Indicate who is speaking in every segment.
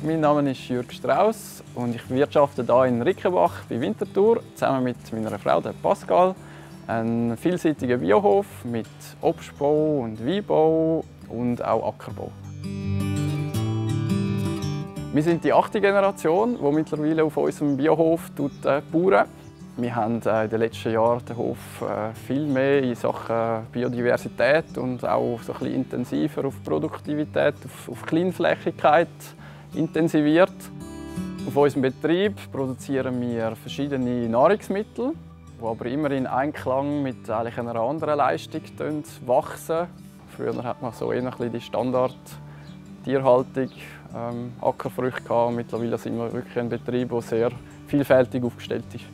Speaker 1: Mein Name ist Jürg Strauss und ich wirtschafte hier in Rickenbach bei Winterthur zusammen mit meiner Frau, der Pascal. Ein vielseitiger Biohof mit Obstbau und Weinbau und auch Ackerbau. Wir sind die 8. Generation, die mittlerweile auf unserem Biohof bauen. Wir haben in den letzten Jahren den Hof viel mehr in Sachen Biodiversität und auch so ein bisschen intensiver auf Produktivität, auf Kleinflächigkeit intensiviert. Auf unserem Betrieb produzieren wir verschiedene Nahrungsmittel, die aber immer in Einklang mit einer anderen Leistung wachsen. Früher hat man so eher die Standard-Tierhaltung, Ackerfrüchte gehabt. Mittlerweile sind wir wirklich ein Betrieb, der sehr vielfältig aufgestellt ist.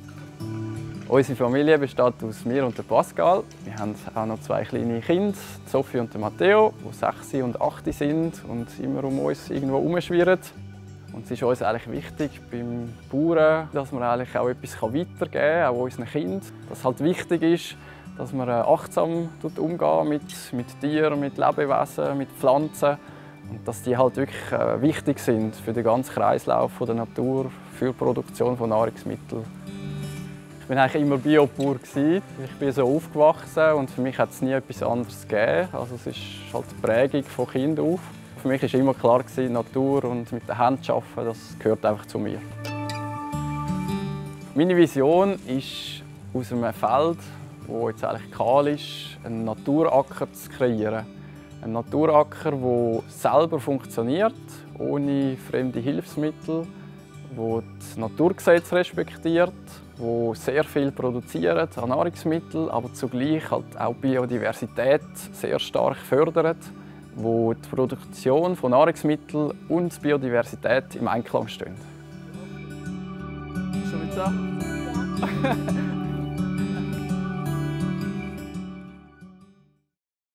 Speaker 1: Unsere Familie besteht aus mir und Pascal. Wir haben auch noch 2 kleine Kinder, Sophie und Matteo, die 6 und 8 sind und immer um uns irgendwo herumschwirren. Und es ist uns eigentlich wichtig beim Bauern, dass man eigentlich auch etwas weitergeben kann, auch unseren Kindern. Dass es halt wichtig ist, dass man achtsam umgeht mit Tieren, mit Lebewesen, mit Pflanzen. Und dass die halt wirklich wichtig sind für den ganzen Kreislauf der Natur, für die Produktion von Nahrungsmitteln. Ich war eigentlich immer Biobauer. Ich bin so aufgewachsen und für mich hat es nie etwas anderes gegeben. Also es ist halt die Prägung von Kind auf. Für mich war immer klar, Natur und mit den Händen arbeiten, das gehört einfach zu mir. Meine Vision ist, aus einem Feld, das jetzt eigentlich kahl ist, einen Naturacker zu kreieren. Ein Naturacker, der selber funktioniert, ohne fremde Hilfsmittel, der die Naturgesetze respektiert, der sehr viel produziert an Nahrungsmitteln, aber zugleich halt auch Biodiversität sehr stark fördert, wo die Produktion von Nahrungsmitteln und Biodiversität im Einklang stehen. Schon mit so?